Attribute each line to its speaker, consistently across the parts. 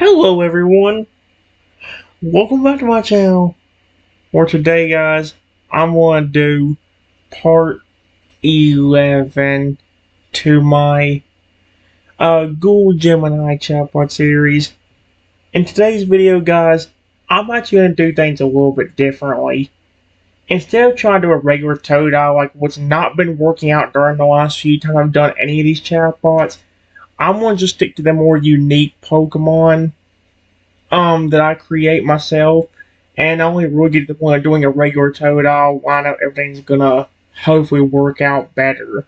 Speaker 1: Hello everyone, welcome back to my channel. For today guys, I'm going to do part 11 to my Google Gemini chatbot series. In today's video guys, I'm actually going to do things a little bit differently. Instead of trying to do a regular Totodile like what's not been working out during the last few times I've done any of these chatbots, I'm going to just stick to the more unique Pokemon that I create myself, and I only really get to the point of doing a regular Totodile. I know everything's gonna hopefully work out better.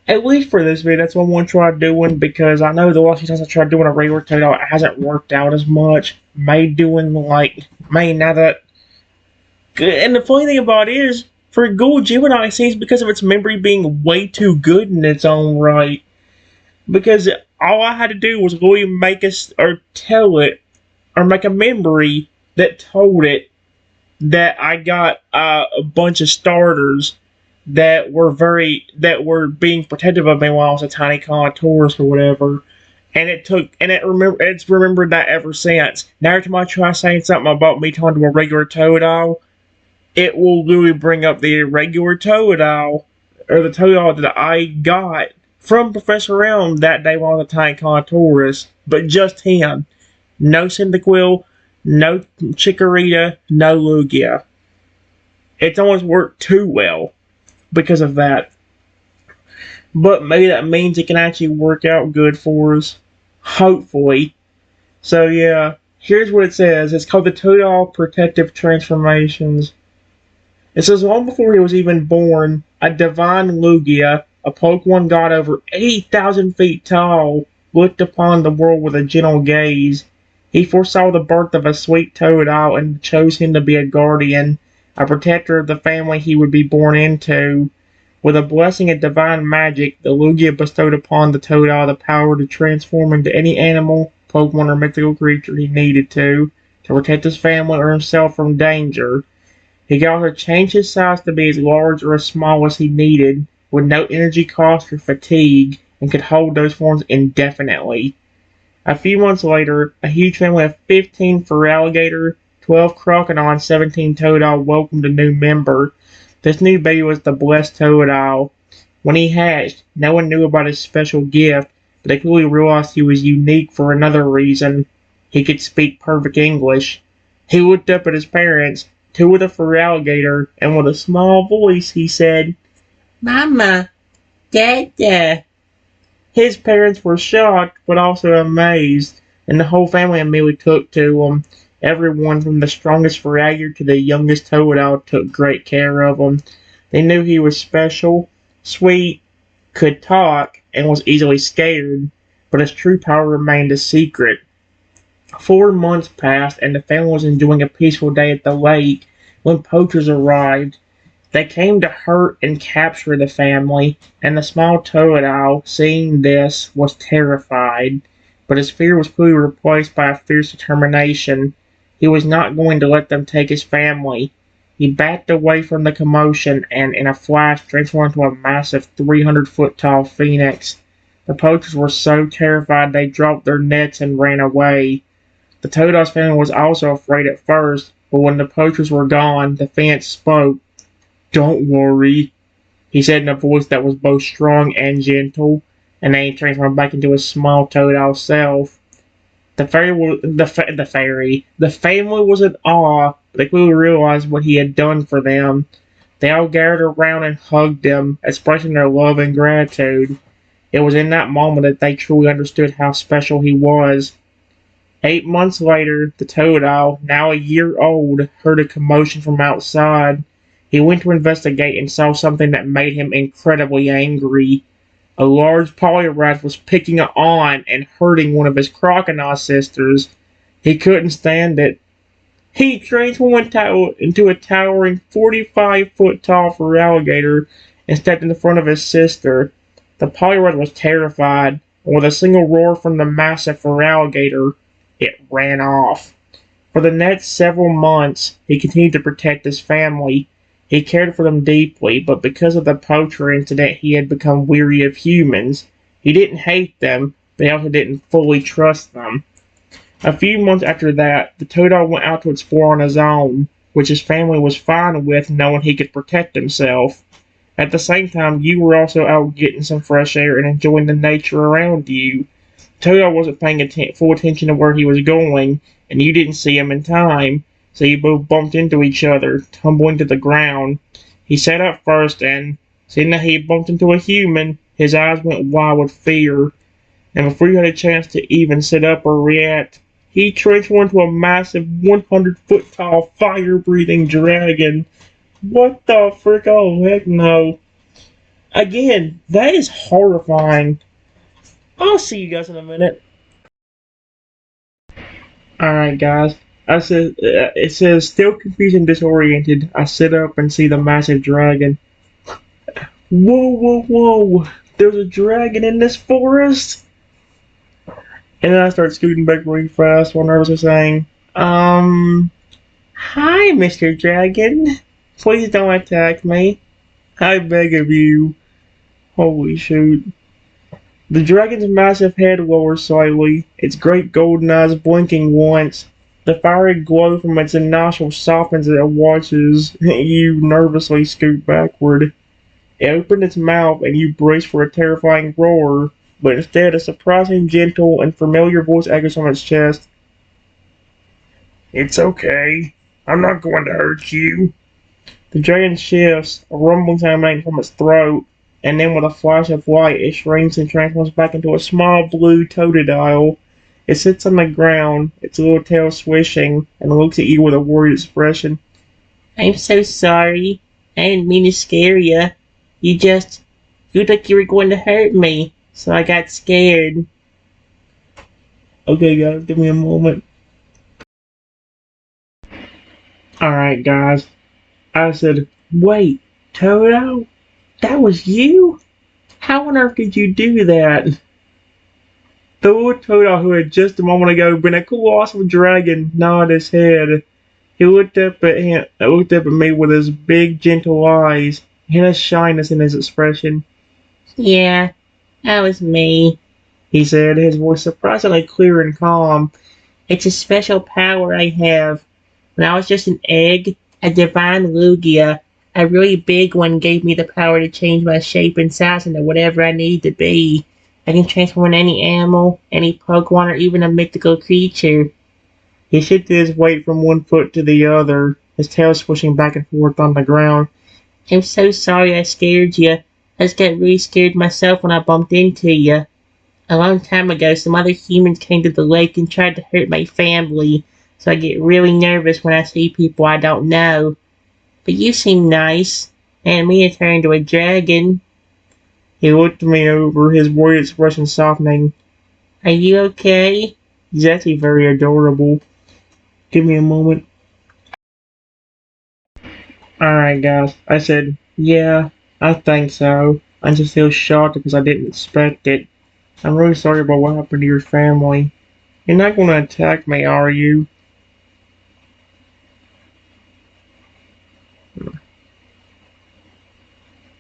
Speaker 1: At least for this video, that's what I want to try doing, because I know the last few times I tried doing a regular Totodile, it hasn't worked out as much. May now that. And the funny thing about it is, for Google Gemini, it seems because of its memory being way too good in its own right. Because all I had to do was really make us or tell it or make a memory that told it that I got a bunch of starters that were being protective of me while I was a tiny tourist or whatever, and it's remembered that ever since. Now every time I try saying something about me talking to a regular Totodile, it will literally bring up the regular Totodile or the Totodile that I got from Professor Elm that day while I was a tiny tourist, but just him. No Cyndaquil, no Chikorita, no Lugia. It's almost worked too well because of that. But maybe that means it can actually work out good for us. Hopefully. So yeah, here's what it says. It's called the Totodile Protective Transformations. It says long before he was even born, a divine Lugia, a Pokemon god over 80,000 feet tall, looked upon the world with a gentle gaze. He foresaw the birth of a sweet Totodile and chose him to be a guardian, a protector of the family he would be born into. With a blessing of divine magic, the Lugia bestowed upon the Totodile the power to transform into any animal, Pokemon, or mythical creature he needed to protect his family or himself from danger. He could also change his size to be as large or as small as he needed, with no energy cost or fatigue, and could hold those forms indefinitely. A few months later, a huge family of 15 Feraligatr, 12 Crocodile, and 17 Totodile welcomed a new member. This new baby was the blessed Totodile. When he hatched, no one knew about his special gift, but they quickly realized he was unique for another reason. He could speak perfect English. He looked up at his parents, two with a Feraligatr, and with a small voice he said, "Mama, Dada." His parents were shocked, but also amazed, and the whole family immediately took to him. Everyone from the strongest Feraligatr to the youngest Totodile took great care of him. They knew he was special, sweet, could talk, and was easily scared, but his true power remained a secret. 4 months passed, and the family was enjoying a peaceful day at the lake when poachers arrived. They came to hurt and capture the family, and the small Totodile, seeing this, was terrified. But his fear was quickly replaced by a fierce determination. He was not going to let them take his family. He backed away from the commotion and, in a flash, transformed into a massive 300-foot tall phoenix. The poachers were so terrified they dropped their nets and ran away. The Totodile's family was also afraid at first, but when the poachers were gone, the phoenix spoke. "Don't worry," he said in a voice that was both strong and gentle, and then he transformed back into his small Totodile self. The family was in awe, but they quickly realized what he had done for them. They all gathered around and hugged him, expressing their love and gratitude. It was in that moment that they truly understood how special he was. 8 months later, the Totodile, now a year old, heard a commotion from outside. He went to investigate and saw something that made him incredibly angry. A large Poliwrath was picking on and hurting one of his crocodile sisters. He couldn't stand it. He transformed into a towering 45-foot tall Feraligatr and stepped in front of his sister. The Poliwrath was terrified, and with a single roar from the massive Feraligatr, it ran off. For the next several months, he continued to protect his family. He cared for them deeply, but because of the poacher incident, he had become weary of humans. He didn't hate them, but he also didn't fully trust them. A few months after that, the Totodile went out to explore on his own, which his family was fine with, knowing he could protect himself. At the same time, you were also out getting some fresh air and enjoying the nature around you. Totodile wasn't paying full attention to where he was going, and you didn't see him in time, so you both bumped into each other, tumbling to the ground. He sat up first, and, seeing that he had bumped into a human, his eyes went wide with fear, and before you had a chance to even sit up or react, he transformed into a massive 100-foot tall fire-breathing dragon. What the frick? Oh, heck no. Again, that is horrifying. I'll see you guys in a minute. Alright, guys. It says, still confused and disoriented, I sit up and see the massive dragon. Whoa, whoa, whoa! There's a dragon in this forest? And then I start scooting back really fast while nervously saying, hi, Mr. Dragon. Please don't attack me. I beg of you. Holy shoot. The dragon's massive head lowers slightly, its great golden eyes blinking once. The fiery glow from its nostrils softens as it watches you nervously scoot backward. It opened its mouth and you brace for a terrifying roar, but instead a surprising gentle and familiar voice echoes from its chest. It's okay. I'm not going to hurt you. The dragon shifts, a rumbling sound emanating from its throat, and then with a flash of light it shrinks and transforms back into a small blue Totodile. It sits on the ground, its little tail swishing, and looks at you with a worried expression. I'm so sorry. I didn't mean to scare you. You looked like you were going to hurt me, so I got scared. Okay guys, give me a moment. Alright guys, I said, wait, Toto? That was you? How on earth did you do that? The little Toto who had just a moment ago been a colossal dragon nodded his head. He looked up at me with his big, gentle eyes, and a shyness in his expression. Yeah, that was me, he said, his voice surprisingly clear and calm. It's a special power I have. When I was just an egg, a divine Lugia, a really big one, gave me the power to change my shape and size into whatever I need to be. I can transform into any animal, any Pokemon, or even a mythical creature. He shifted his weight from one foot to the other, his tail swishing back and forth on the ground. I'm so sorry I scared you. I just got really scared myself when I bumped into you. A long time ago, some other humans came to the lake and tried to hurt my family, so I get really nervous when I see people I don't know. But you seem nice, and me to turn into a dragon. He looked me over, his worried expression softening. Are you okay? He's actually very adorable. Give me a moment. Alright guys, I said, yeah, I think so. I'm just still shocked because I didn't expect it. I'm really sorry about what happened to your family. You're not going to attack me, are you?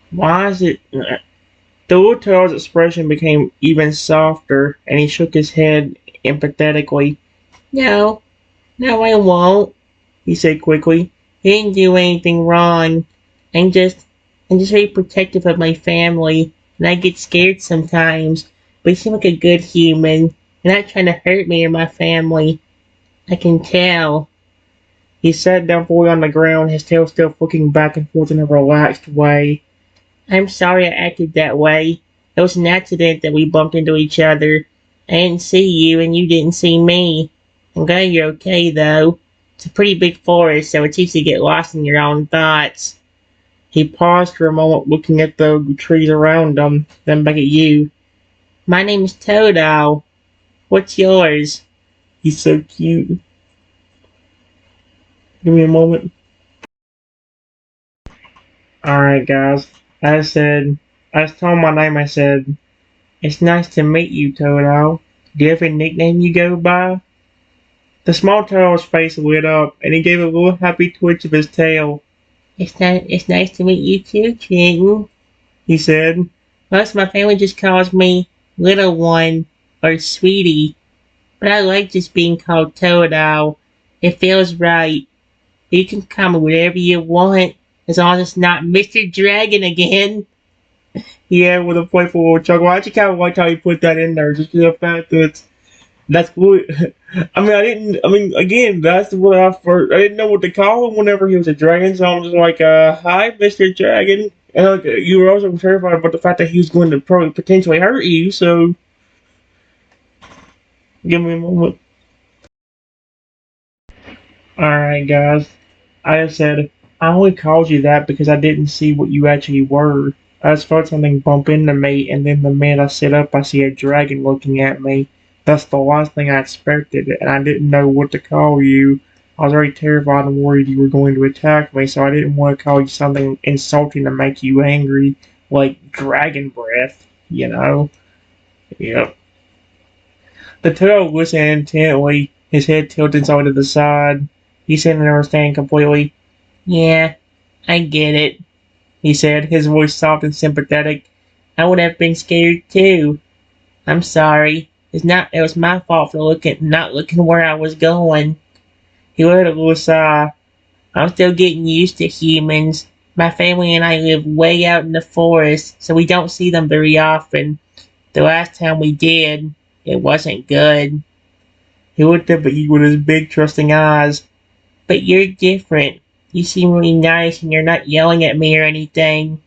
Speaker 1: Why is it... The little child's expression became even softer, and he shook his head empathetically. No, I won't, he said quickly. He didn't do anything wrong. I'm just very protective of my family, and I get scared sometimes. But he seemed like a good human, and not trying to hurt me or my family. I can tell. He sat down fully on the ground, his tail still flicking back and forth in a relaxed way. I'm sorry I acted that way. It was an accident that we bumped into each other. I didn't see you and you didn't see me. I'm glad you're okay though. It's a pretty big forest, so it's easy to get lost in your own thoughts. He paused for a moment looking at the trees around him, then back at you. My name's Totodile. What's yours? He's so cute. Give me a moment. Alright guys. I told him my name, I said, it's nice to meet you, Totodile. Do you have a nickname you go by? The small Totodile's face lit up, and he gave a little happy twitch of his tail. It's nice to meet you too, kitten, he said. Most of my family just calls me Little One, or Sweetie.
Speaker 2: but I like just being called Totodile. It feels right. You can call me whatever you want, as long as it's not Mr. Dragon again.
Speaker 1: Yeah, with a playful little chuckle. I actually kind of liked how you put that in there, just for the fact that that's what. I mean, I didn't. I mean, again, that's what I first. I didn't know what to call him whenever he was a dragon, so I'm just like, "Hi, Mr. Dragon." And like, you were also terrified about the fact that he was going to probably potentially hurt you. So, give me a moment. Alright, guys. I said, I only called you that because I didn't see what you actually were. I just felt something bump into me, and then the minute I sit up, I see a dragon looking at me. That's the last thing I expected, and I didn't know what to call you. I was already terrified and worried you were going to attack me, so I didn't want to call you something insulting to make you angry, like dragon breath, you know? Yep. The turtle listened intently, his head tilted side to the side. He seemed to understand completely. Yeah, I get it, he said, his voice soft and sympathetic. I would have been scared too. I'm sorry. It was my fault for not looking where I was going. He let a little sigh. I'm still getting used to humans. My family and I live way out in the forest, so we don't see them very often. The last time we did, it wasn't good. He looked up at you with his big, trusting eyes. But you're different. You seem really nice and you're not yelling at me or anything.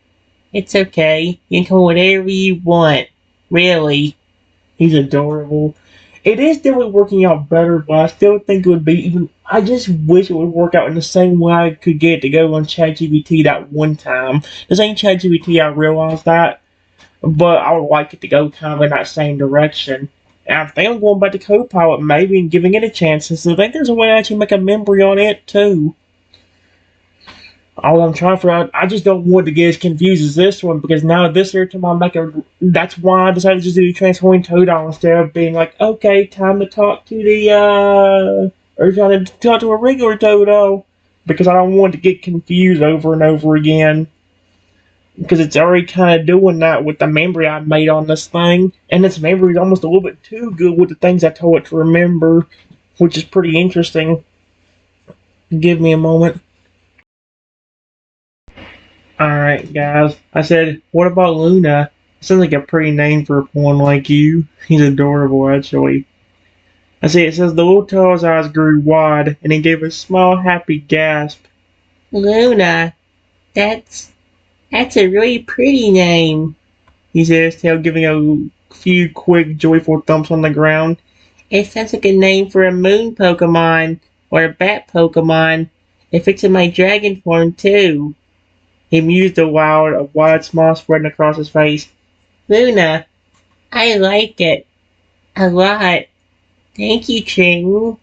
Speaker 1: It's okay. You can call whatever you want. Really. He's adorable. It is definitely working out better, but I still think it would be even. I just wish it would work out in the same way I could get it to go on ChatGPT that one time. This ain't ChatGPT, I realize that, but I would like it to go kind of in that same direction. And I think I'm going back to Copilot maybe and giving it a chance. Since I think there's a way to actually make a memory on it too. All I'm trying to figure out, I just don't want to get as confused as this one because now this here time I make a. That's why I decided to just do transforming Totodile instead of being like, okay, time to talk to or trying to talk to a regular Totodile because I don't want to get confused over and over again because it's already kind of doing that with the memory I made on this thing, and its memory is almost a little bit too good with the things I told it to remember, which is pretty interesting. Give me a moment. Alright, guys. I said, what about Luna? Sounds like a pretty name for a pawn like you. He's adorable, actually. I said, it says the little turtle's eyes grew wide, and he gave a small, happy gasp.
Speaker 2: Luna, that's that's a really pretty name.
Speaker 1: He said, his tail giving a few quick, joyful thumps on the ground.
Speaker 2: It sounds like a name for a moon Pokemon or a bat Pokemon. It fits in my dragon form too.
Speaker 1: He mused aloud, a wide smile spreading across his face.
Speaker 2: Luna, I like it. A lot. Thank you, Ching.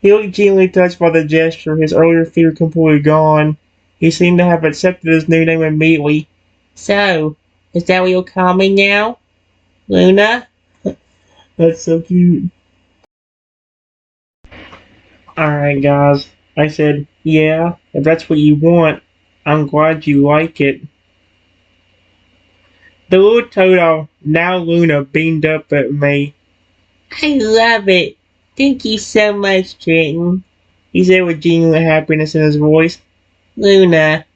Speaker 1: He looked genuinely touched by the gesture, his earlier fear completely gone. He seemed to have accepted his new name immediately.
Speaker 2: So, is that what you'll call me now? Luna?
Speaker 1: That's so cute. Alright, guys. I said, yeah, if that's what you want, I'm glad you like it. The little Toto, now Luna, beamed up at me.
Speaker 2: I love it. Thank you so much, Trenton.
Speaker 1: He said with genuine happiness in his voice.
Speaker 2: Luna,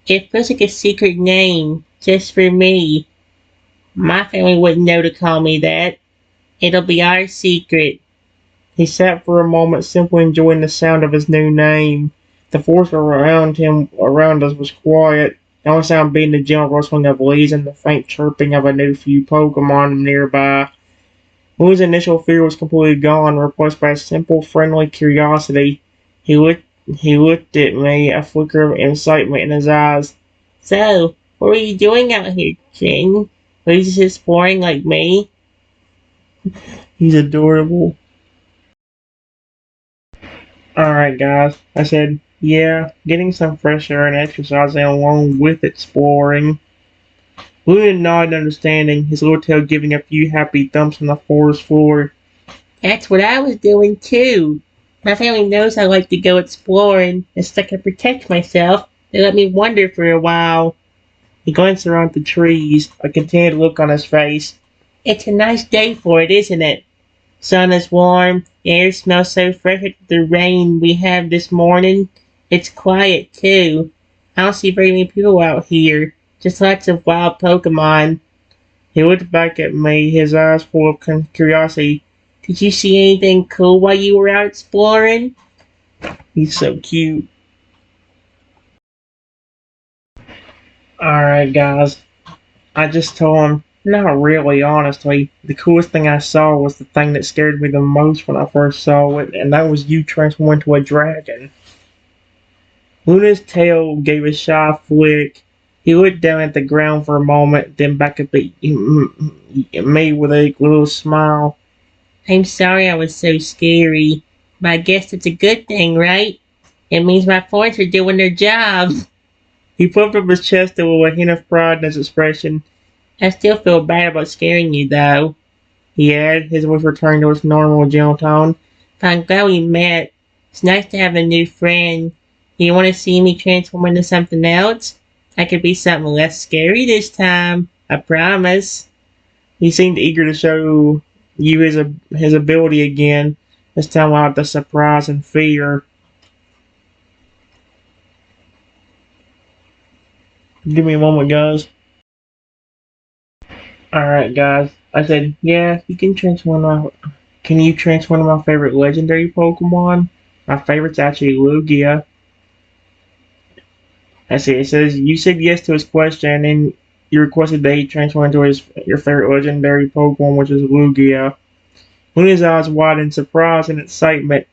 Speaker 2: it feels like a secret name, just for me. My family wouldn't know to call me that. It'll be our secret.
Speaker 1: He sat for a moment, simply enjoying the sound of his new name. The forest around us, was quiet. The only sound being the gentle rustling of leaves and the faint chirping of a new few Pokemon nearby. Luna's initial fear was completely gone, replaced by a simple, friendly curiosity. He looked at me, a flicker of excitement in his eyes.
Speaker 2: So, what are you doing out here, King? Are you just exploring like me?
Speaker 1: He's adorable. Alright, guys. I said, yeah, getting some fresh air and exercising along with exploring. Luna nodded understanding, his little tail giving a few happy thumps on the forest floor.
Speaker 2: That's what I was doing too. My family knows I like to go exploring, and so I can protect myself. They let me wander for a while.
Speaker 1: He glanced around the trees, a contented look on his face.
Speaker 2: It's a nice day for it, isn't it? Sun is warm, air smells so fresh after the rain we have this morning. It's quiet too. I don't see very many people out here, just lots of wild Pokemon. He looked back at me, his eyes full of curiosity. Did you see anything cool while you were out exploring? He's so cute. Alright, guys. I just told him, not really, honestly. The coolest thing I saw was the thing that scared me the most when I first saw it, and that was you transforming into a dragon. Luna's tail gave a shy flick. He looked down at the ground for a moment, then back up at me with a little smile. I'm sorry I was so scary, but I guess it's a good thing, right? It means my points are doing their job. He puffed up his chest with a hint of pride in his expression. I still feel bad about scaring you, though, he added, his voice returning to its normal, gentle tone. But I'm glad we met. It's nice to have a new friend. You want to see me transform into something else? I could be something less scary this time. I promise. He seemed eager to show you his ability again, this time without the surprise and fear. Give me a moment, guys. Alright, guys. I said, yeah, you can transform my... Can you transform my favorite legendary Pokemon? My favorite's actually Lugia. I see, it says, you said yes to his question, and you requested that he transform into your favorite legendary Pokemon, which is Lugia. Luna's eyes widened in surprise and excitement.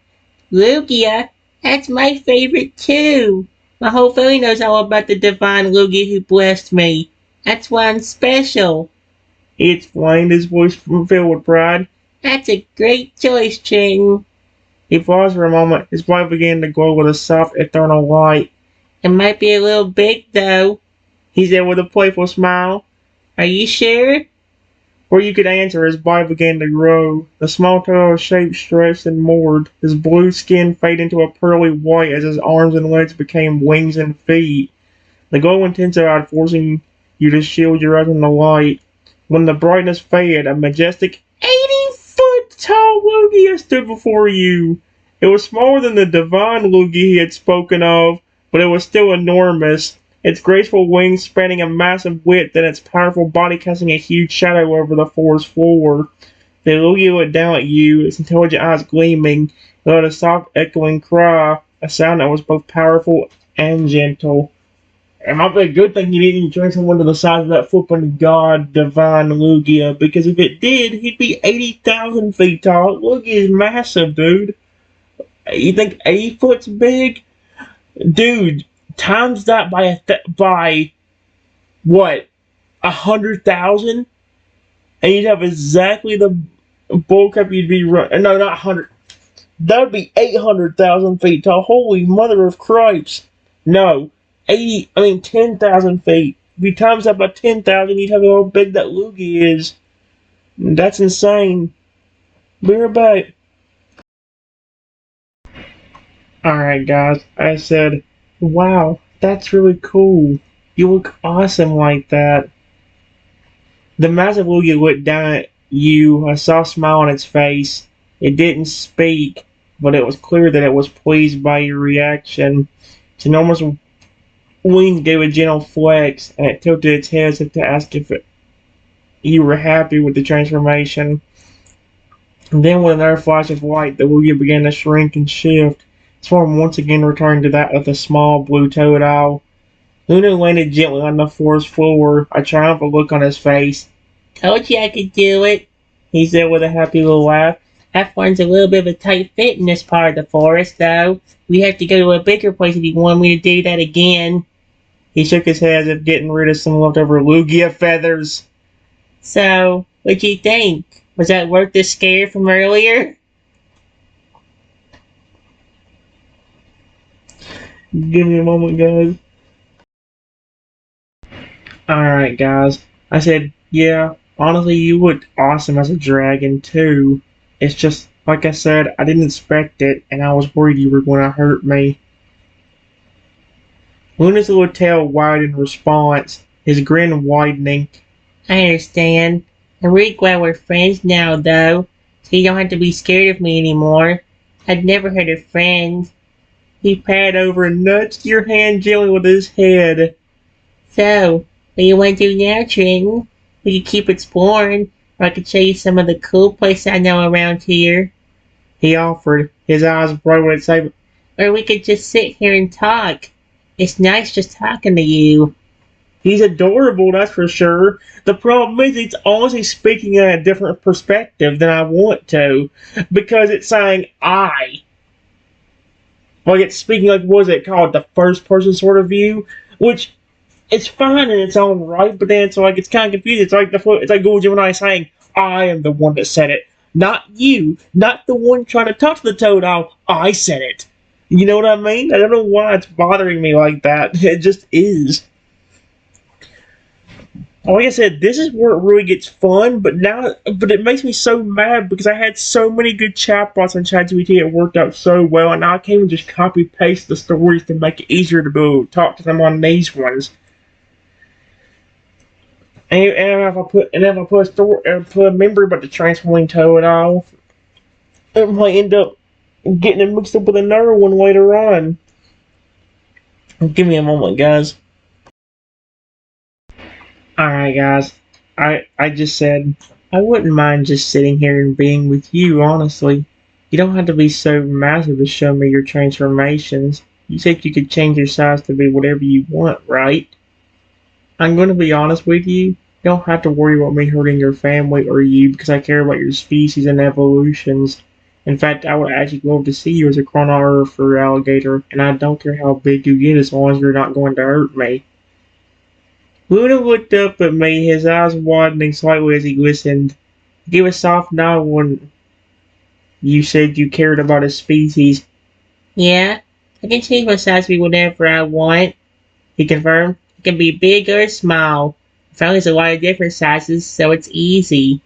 Speaker 2: Lugia? That's my favorite too! My whole family knows all about the divine Lugia who blessed me. That's why I'm special. He explained, his voice filled with pride. That's a great choice, Ching. He paused for a moment. His wife began to glow with a soft, eternal light. It might be a little big, though, he said with a playful smile. Are you sure? Before you could answer, his body began to grow. The small turtle shape stretched and moored. His blue skin faded into a pearly white as his arms and legs became wings and feet. The glow intensified, forcing you to shield your eyes from the light. When the brightness faded, a majestic 80-foot tall Lugia stood before you. It was smaller than the divine Lugia he had spoken of, but it was still enormous, its graceful wings spanning a massive width and its powerful body casting a huge shadow over the forest floor. The Lugia looked down at you, its intelligent eyes gleaming, and let a soft echoing cry, a sound that was both powerful and gentle. It might be a good thing he didn't transform into the size of that flipping god, divine Lugia, because if it did, he'd be 80,000 feet tall. Lugia is massive, dude. You think 80 foot's big? Dude, times that by what, 100,000, and you'd have exactly the bulk up you'd be running. No, not 100. That would be 800,000 feet tall. Holy mother of Christ! No, 10,000 feet. If you times that by 10,000, you'd have how big that Lugia is. That's insane. Be right back. Alright, guys. I said, wow, that's really cool. You look awesome like that. The massive Lugia looked down at you, a soft smile on its face. It didn't speak, but it was clear that it was pleased by your reaction. Its enormous wings gave a gentle flex, and it tilted its head as if to ask if you were happy with the transformation. And then, with another flash of light, the Lugia began to shrink and shift. Its form once again returned to that of the small blue Totodile. Luna landed gently on the forest floor, a triumphant look on his face. Told you I could do it, he said with a happy little laugh. That one's a little bit of a tight fit in this part of the forest, though. We have to go to a bigger place if you want me to do that again. He shook his head as if getting rid of some leftover Lugia feathers. So, what'd you think? Was that worth the scare from earlier? Give me a moment, guys. Alright, guys. I said, yeah, honestly, you looked awesome as a dragon, too. It's just, like I said, I didn't expect it, and I was worried you were going to hurt me. Luna's little tail widened in response, his grin widening. I understand. I'm really glad we're friends now, though. so you don't have to be scared of me anymore. I'd never had a friend. He patted over and nudged your hand gently with his head. So, what do you want to do now, Trenton? We could keep exploring, or I could show you some of the cool places I know around here. He offered, his eyes bright with excitement. Or we could just sit here and talk. It's nice just talking to you. He's adorable, that's for sure. The problem is it's honestly speaking in a different perspective than I want to. Because it's saying I. Like it's speaking like, what is it called? The first person sort of view? Which, it's fine in its own right, but then it's like, it's kind of confusing. It's like Google Gemini saying, I am the one that said it. Not you. Not the one trying to talk to the Totodile. I said it. You know what I mean? I don't know why it's bothering me like that. It just is. Like I said, this is where it really gets fun, but it makes me so mad because I had so many good chatbots on ChatGPT. It worked out so well, and now I can't even just copy paste the stories to make it easier to be able to talk to them on these ones. And if I put a memory about the transforming Totodile, it might end up getting it mixed up with another one later on. Give me a moment, guys. Alright guys, I just said, I wouldn't mind just sitting here and being with you, honestly. You don't have to be so massive to show me your transformations. You said you could change your size to be whatever you want, right? I'm going to be honest with you. You don't have to worry about me hurting your family or you because I care about your species and evolutions. In fact, I would actually love to see you as a chronographer alligator, and I don't care how big you get as long as you're not going to hurt me. Luna looked up at me, his eyes widening slightly as he listened. He gave a soft nod when you said you cared about his species. Yeah, I can change my size to be whatever I want, he confirmed. It can be big or small. I found there's a lot of different sizes, so it's easy.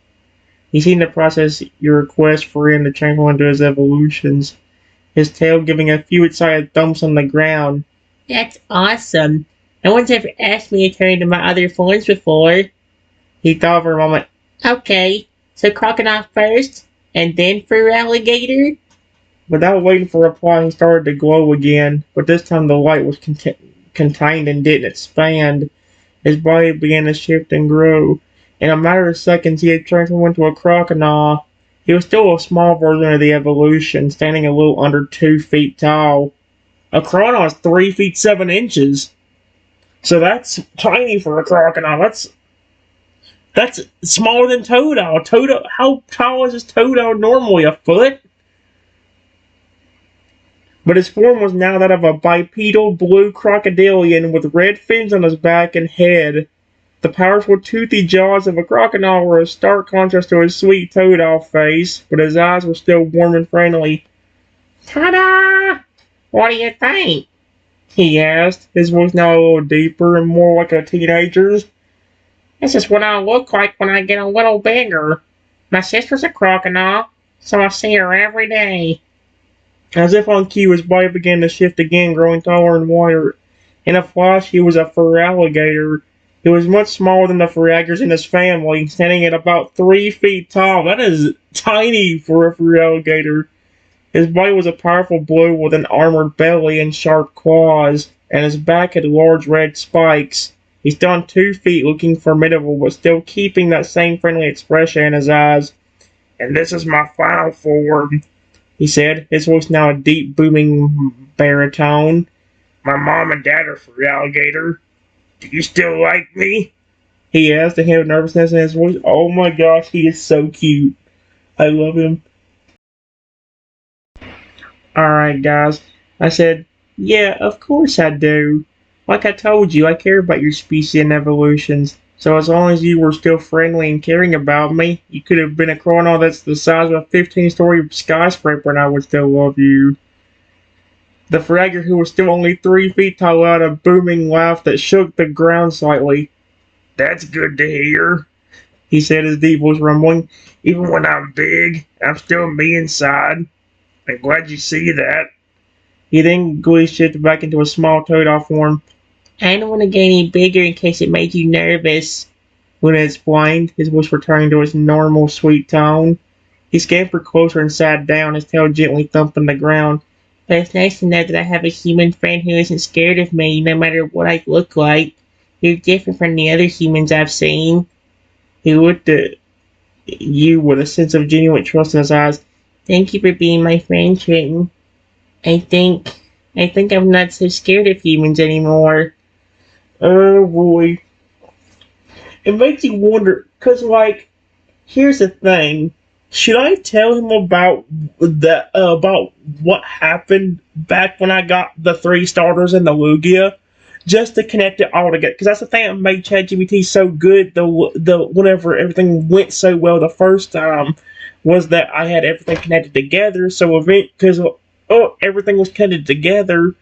Speaker 2: He seemed to process your request for him to transform into his evolutions, his tail giving a few excited thumps on the ground. That's awesome. No one's ever asked me to turn into my other forms before. He thought for a moment. Okay, so crocodile first, and then for alligator? Without waiting for a reply, he started to glow again, but this time the light was contained and didn't expand. His body began to shift and grow. In a matter of seconds, he had transformed into a crocodile. He was still a small version of the evolution, standing a little under 2 feet tall. A crocodile is 3 feet 7 inches. So that's tiny for a crocodile. That's smaller than Totodile. How tall is this Totodile normally? A foot? But his form was now that of a bipedal blue crocodilian with red fins on his back and head. The powerful toothy jaws of a crocodile were a stark contrast to his sweet Totodile face, but his eyes were still warm and friendly. Ta-da! What do you think? He asked, his voice now a little deeper and more like a teenager's. This is what I'll look like when I get a little bigger. My sister's a crocodile, so I see her every day. As if on cue, his body began to shift again, growing taller and wider. In a flash, he was a fur alligator. He was much smaller than the fur alligators in his family, standing at about 3 feet tall. That is tiny for a fur alligator. His body was a powerful blue with an armored belly and sharp claws, and his back had large red spikes. He stood on 2 feet looking formidable, but still keeping that same friendly expression in his eyes. And this is my final form, he said, his voice now a deep, booming baritone. My mom and dad are for alligator. Do you still like me? He asked, a hint of nervousness in his voice. Oh my gosh, he is so cute. I love him. Alright, guys. I said, yeah, of course I do. Like I told you, I care about your species and evolutions. So as long as you were still friendly and caring about me, you could have been a crocodile that's the size of a 15-story skyscraper and I would still love you. The fragger, who was still only 3 feet tall, let out a booming laugh that shook the ground slightly. That's good to hear, he said, his deep voice rumbling. Even when I'm big, I'm still me inside. I'm glad you see that. He then gleefully shifted back into a small Totodile form. I don't want to get any bigger in case it made you nervous. Luna explained, his voice returning to its normal sweet tone. He scampered closer and sat down, his tail gently thumping the ground. But it's nice to know that I have a human friend who isn't scared of me, no matter what I look like. You're different from the other humans I've seen. He looked at you with a sense of genuine trust in his eyes. Thank you for being my friend, Trenton. I think, I think I'm not so scared of humans anymore.
Speaker 1: Oh boy. It makes you wonder, cause like, here's the thing. Should I tell him about what happened back when I got the 3 starters and the Lugia, just to connect it all together? Because that's the thing that made ChatGPT so good. The whenever everything went so well the first time, was that I had everything connected together. So because everything was connected together,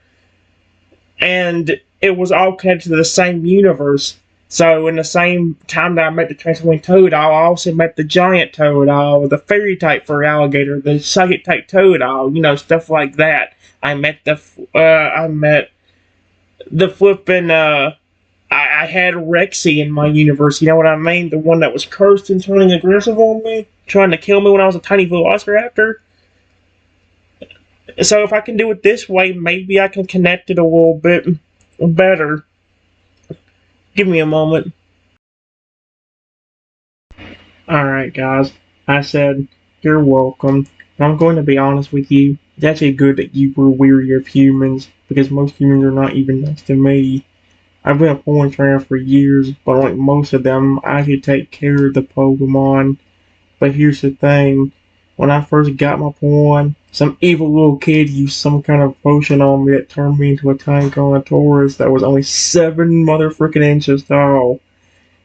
Speaker 1: and it was all connected to the same universe. So in the same time that I met the transforming Totodile, I also met the giant Totodile, the fairy type for alligator, the psychic type Totodile, stuff like that. I met the flipping I had Rexy in my universe, you know what I mean? The one that was cursed and turning aggressive on me, trying to kill me when I was a tiny velociraptor. So if I can do it this way, maybe I can connect it a little bit better. Give me a moment.
Speaker 2: Alright, guys. I said, you're welcome. And I'm going to be honest with you. It's actually good that you were weary of humans, because most humans are not even nice to me. I've been a Pokemon trainer for years, but like most of them, I actually take care of the Pokemon. But here's the thing. When I first got my Pokemon, some evil little kid used some kind of potion on me that turned me into a tiny Taurus that was only 7 motherfucking inches tall.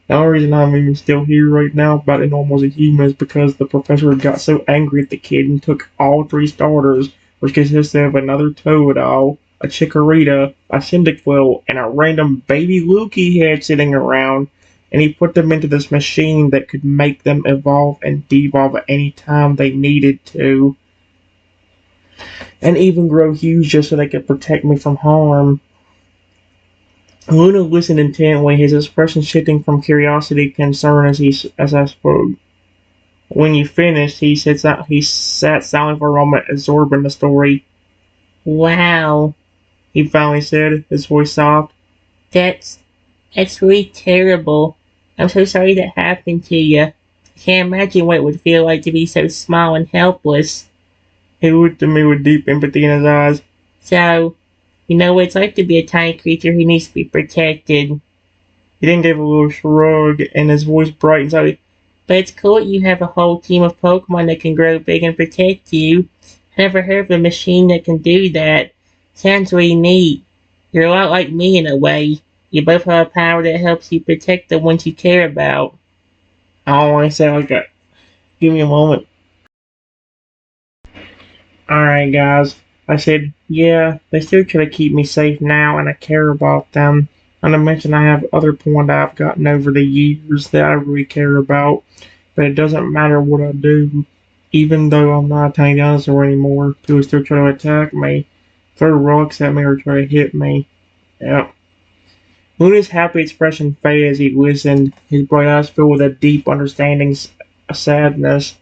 Speaker 2: The only reason I'm even still here right now about the normal as a human is because the professor got so angry at the kid and took all 3 starters, which consisted of another Totodile, a Chikorita, a Cyndaquil, and a random baby Lukey head sitting around, and he put them into this machine that could make them evolve and devolve at any time they needed to, and even grow huge just so they could protect me from harm. Luna listened intently, his expression shifting from curiosity to concern as I spoke. When you finished, he sat silent for a moment, absorbing the story. Wow, he finally said, his voice soft. That's that's really terrible. I'm so sorry that happened to you. I can't imagine what it would feel like to be so small and helpless. He looked at me with deep empathy in his eyes. So, you know what it's like to be a tiny creature who needs to be protected. He then gave a little shrug, and his voice brightened slightly. But it's cool that you have a whole team of Pokemon that can grow big and protect you. I never heard of a machine that can do that. Sounds really neat. You're a lot like me in a way. You both have a power that helps you protect the ones you care about. I don't want to say like that. Give me a moment. Alright, guys. I said, yeah, they still try to keep me safe now, and I care about them. And I mentioned I have other Pokemon that I've gotten over the years that I really care about. But it doesn't matter what I do. Even though I'm not a tiny dinosaur anymore, people still try to attack me, throw rocks at me, or try to hit me. Yep. Luna's happy expression faded as he listened, his bright eyes filled with a deep understanding sadness.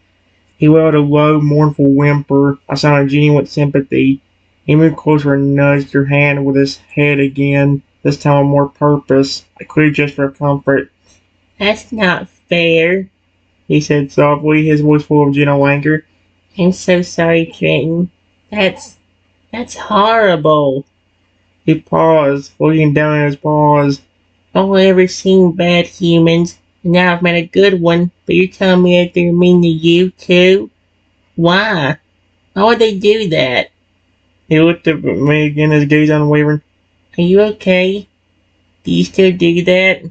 Speaker 2: He wailed a low, mournful whimper, a sign of genuine sympathy. He moved closer and nudged her hand with his head again, this time with more purpose, a clear gesture of comfort. That's not fair, he said softly, his voice full of gentle anger. I'm so sorry, Trenton. That's horrible. He paused, looking down at his paws. I've only ever seen bad humans, and now I've met a good one, but you're telling me that they're mean to you, too? Why? Why would they do that? He looked up at me again, his gaze unwavering. Are you okay? Do you still do that?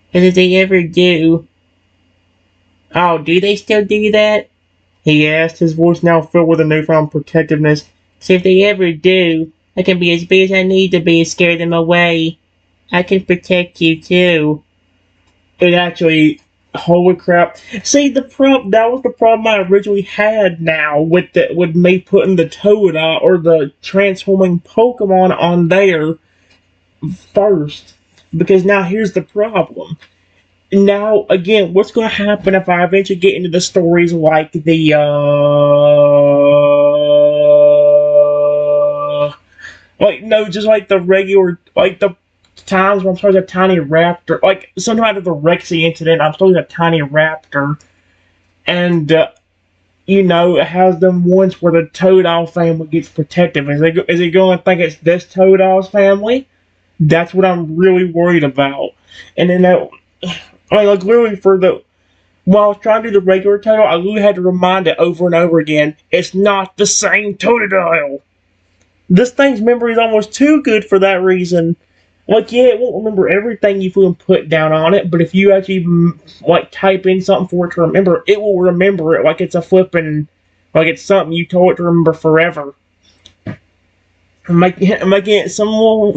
Speaker 2: Because if they ever do... Oh, do they still do that? He asked, his voice now filled with a newfound protectiveness. So if they ever do, I can be as big as I need to be and scare them away. I can protect you too. It actually, holy crap! See, that was the problem I originally had. Now with me putting the Totodile or the transforming Pokemon on there first, because now here's the problem.
Speaker 1: now again, what's going to happen if I eventually get into the stories like the like no, just like the regular like the times when I'm supposed to have tiny raptor, like something out of the Rexy incident, I'm supposed to have tiny raptor, and you know, it has them ones where the Totodile family gets protective. Is it going to think it's this Totodile's family? That's what I'm really worried about. And then that, I mean, like literally for the while I was trying to do the regular Totodile, I literally had to remind it over and over again. It's not the same Totodile. This thing's memory is almost too good for that reason. Like, yeah, it won't remember everything you put down on it, but if you actually like type in something for it to remember, it will remember it like it's a flipping, like it's something you told it to remember forever. Making it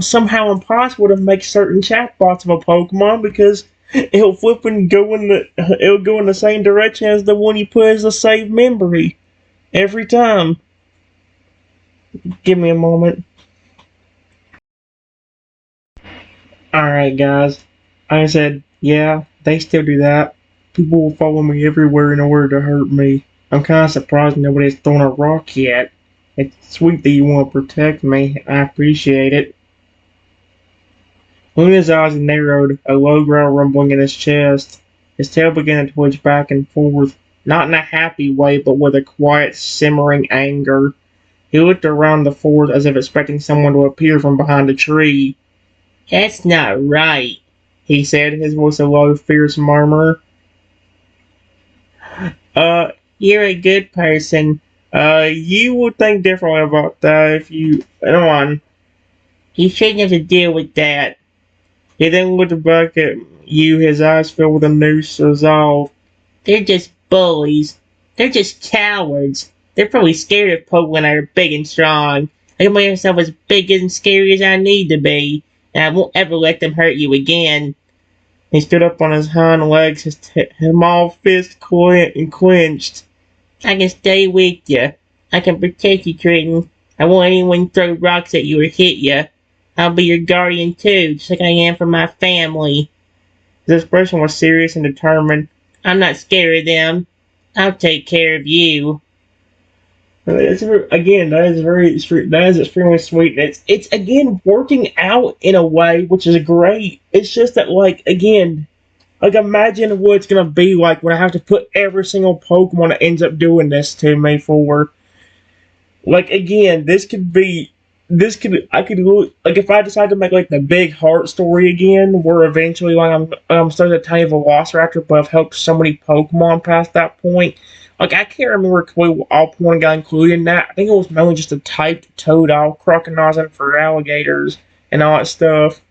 Speaker 1: somehow impossible to make certain chatbots of a Pokemon because it'll flip and it'll go in the same direction as the one you put as a saved memory every time. Give me a moment. Alright, guys. I said, yeah, they still do that. People will follow me everywhere in order to hurt me. I'm kind of surprised nobody's thrown a rock yet. It's sweet that you want to protect me. I appreciate it. Luna's eyes narrowed, a low growl rumbling in his chest. His tail began to twitch back and forth, not in a happy way, but with a quiet, simmering anger. He looked around the forest as if expecting someone to appear from behind a tree. That's not right, he said, his voice a low, fierce murmur. You're a good person. You would think differently about that if you... Come on. You shouldn't have to deal with that. He then looked back at you, his eyes filled with a new resolve. They're just bullies. They're just cowards. They're probably scared of Pokemon that are big and strong. I can make myself as big and scary as I need to be, and I won't ever let them hurt you again. He stood up on his hind legs, his small fist clenched. I can stay with you. I can protect you, Triton. I won't let anyone throw rocks at you or hit you. I'll be your guardian too, just like I am for my family. His expression was serious and determined. I'm not scared of them. I'll take care of you. Again, that is extremely sweet. It's again working out in a way which is great. It's just that like again, like imagine what it's gonna be like when I have to put every single Pokemon that ends up doing this to me for. Like again, I could like if I decide to make like the big heart story again, where eventually like I'm starting a tiny Velociraptor, but I've helped so many Pokemon past that point. Like I can't remember what all point got included in that. I think it was mainly just a typed Totodile, Croconauzin for alligators and all that stuff,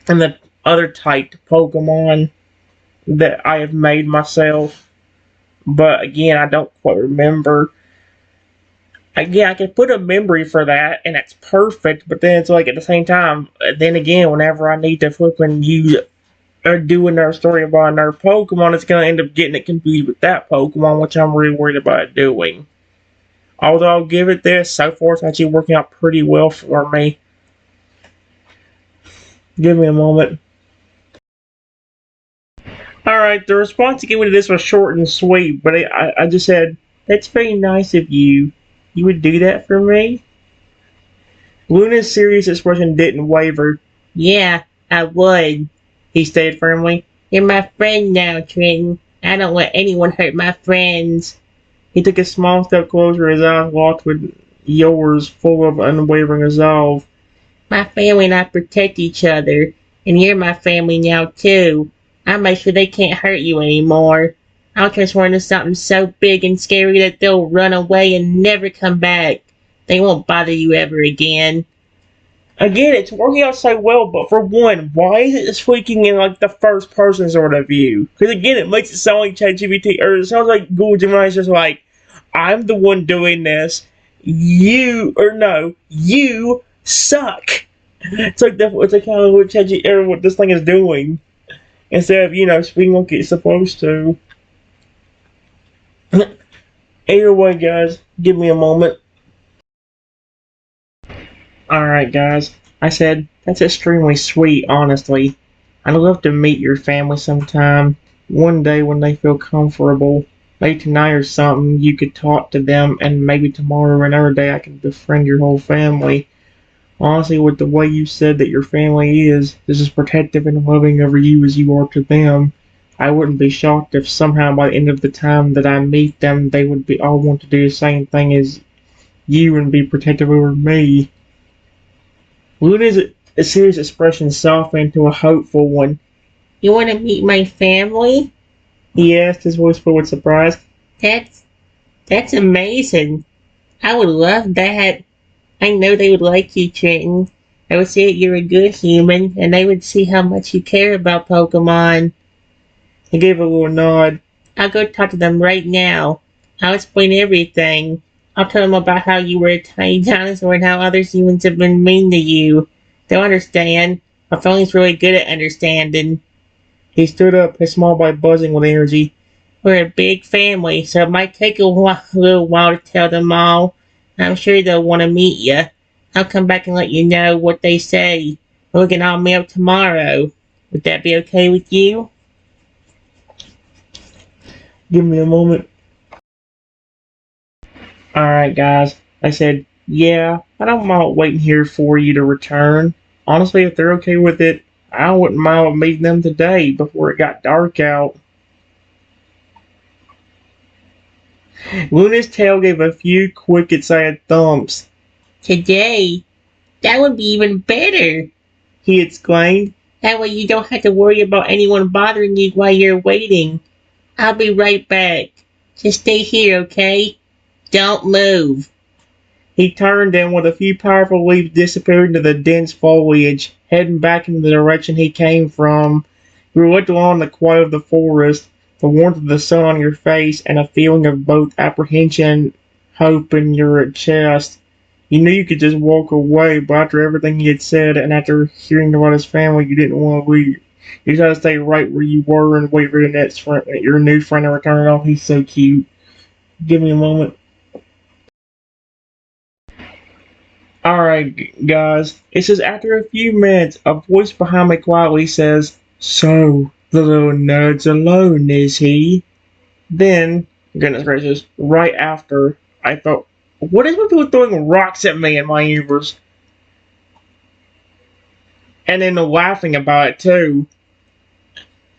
Speaker 1: and the other typed Pokemon that I have made myself. But again, I don't quite remember. Again, I can put a memory for that, and that's perfect. But then it's like at the same time, then again, whenever I need to flip and you are doing their story about another Pokemon, it's gonna end up getting it confused with that Pokemon, which I'm really worried about doing. Although I'll give it this, so far it's actually working out pretty well for me. Give me a moment. Alright, the response you gave me to this was short and sweet, but I just said, that's very nice of you. You would do that for me? Luna's serious expression didn't waver. Yeah, I would, he stated firmly. You're my friend now, Trenton. I don't let anyone hurt my friends. He took a small step closer, his eyes locked with yours, full of unwavering resolve. My family and I protect each other, and you're my family now, too. I'll make sure they can't hurt you anymore. I'll transform into something so big and scary that they'll run away and never come back. They won't bother you ever again. Again, it's working out so well, but for one, why is it speaking in like the first person sort of view? Because again, it makes it sound like ChatGPT, or it sounds like Google Gemini is just like, I'm the one doing this. You suck. It's like it's like kind of what ChatGPT or what this thing is doing instead of speaking like it's supposed to. Either way, guys, give me a moment. Alright, guys. I said, that's extremely sweet, honestly.
Speaker 2: I'd love to meet your family sometime. One day when they feel comfortable. Maybe tonight or something, you could talk to them, and maybe tomorrow or another day I can befriend your whole family. Honestly, with the way you said that your family is as protective and loving over you as you are to them, I wouldn't be shocked if somehow by the end of the time that I meet them, they would be all want to do the same thing as you and be protective over me. Luna's a serious expression softened to a hopeful one. You want to meet my family? He asked, his voice full with surprise. That's that's amazing. I would love that. I know they would like you, Trenton. I would say that you're a good human, and they would see how much you care about Pokemon. He gave a little nod. I'll go talk to them right now. I'll explain everything. I'll tell them about how you were a tiny dinosaur and how other humans have been mean to you. They'll understand. My family's really good at understanding. He stood up, his small body buzzing with energy. We're a big family, so it might take a little while to tell them all. I'm sure they'll want to meet you. I'll come back and let you know what they say. We can all meet up tomorrow. Would that be okay with you? Give me a moment. Alright, guys. I said, yeah, I don't mind waiting here for you to return. Honestly, if they're okay with it, I wouldn't mind meeting them today before it got dark out. Luna's tail gave a few quick, excited thumps. Today? That would be even better, he exclaimed. That way you don't have to worry about anyone bothering you while you're waiting. I'll be right back. Just stay here, okay? Don't move. He turned and with a few powerful leaps disappeared into the dense foliage, heading back in the direction he came from. You looked along the quiet of the forest, the warmth of the sun on your face, and a feeling of both apprehension and hope in your chest. You knew you could just walk away, but after everything he had said and after hearing about his family, you didn't want to leave. You tried to stay right where you were and wait for your new friend to return. Oh, he's so cute. Give me a moment. Alright, guys. It says, after a few minutes, a voice behind me quietly says, So, the little nerd's alone, is he? Then, goodness gracious, right after, I thought, what is with people throwing rocks at me in my universe? And then laughing about it, too.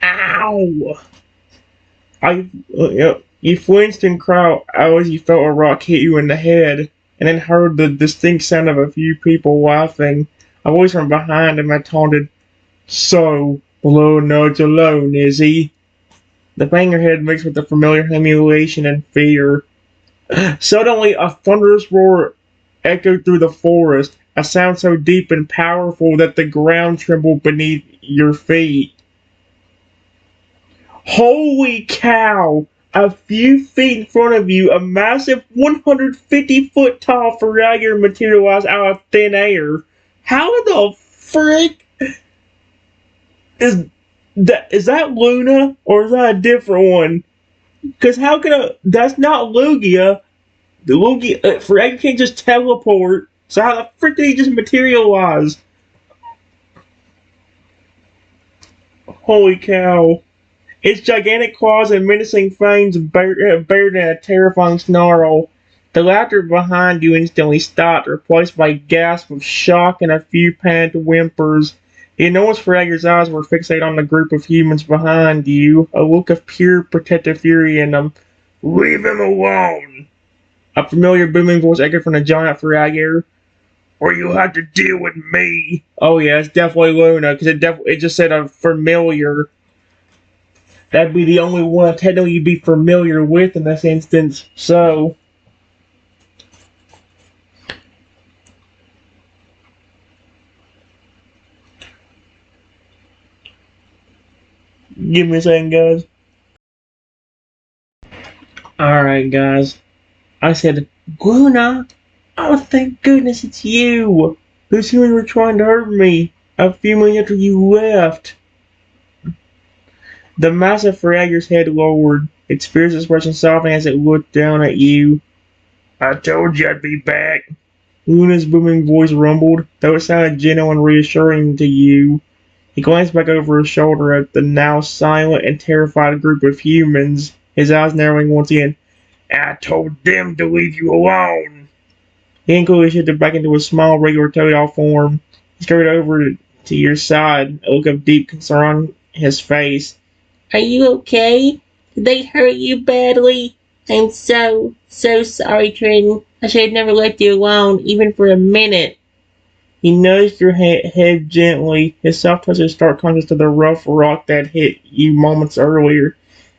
Speaker 2: Ow! You flinched and cried out as you felt a rock hit you in the head, and then heard the distinct sound of a few people laughing. A voice from behind him had taunted, So, the little nerd's alone, is he? The bang in your head mixed with the familiar humiliation and fear. Suddenly, a thunderous roar echoed through the forest, a sound so deep and powerful that the ground trembled beneath your feet. Holy cow! A few feet in front of you, a massive 150-foot tall Feraligatr materialized out of thin air. How the frick is that? Is that Luna or is that a different one? Because how can that's not Lugia. The Lugia Feraligatr can't just teleport. So how the frick did he just materialize? Holy cow! Its gigantic claws and menacing fangs bared in a terrifying snarl. The laughter behind you instantly stopped, replaced by gasps of shock and a few panicked whimpers. The enormous Fragger's eyes were fixated on the group of humans behind you, a look of pure protective fury in them. Leave him alone! A familiar booming voice echoed from the giant Fragger. Or you'll have to deal with me! Oh yeah, it's definitely Luna, because it just said a familiar. That'd be the only one technically you'd be familiar with in this instance. So, give me a second, guys. Alright, guys. I said, Luna! Oh, thank goodness it's you! Those humans were trying to hurt me a few minutes after you left. The massive Fragger's head lowered, its fierce expression softening as it looked down at you. I told you I'd be back. Luna's booming voice rumbled, though it sounded gentle and reassuring to you. He glanced back over his shoulder at the now silent and terrified group of humans, his eyes narrowing once again. I told them to leave you alone. He quickly shifted back into his small, regular Totodile form. He scurried over to your side, a look of deep concern on his face. Are you okay? Did they hurt you badly? I'm so sorry, Trenton. I should have never left you alone, even for a minute. He nudged your head gently, his soft touch in stark contrast to the rough rock that hit you moments earlier.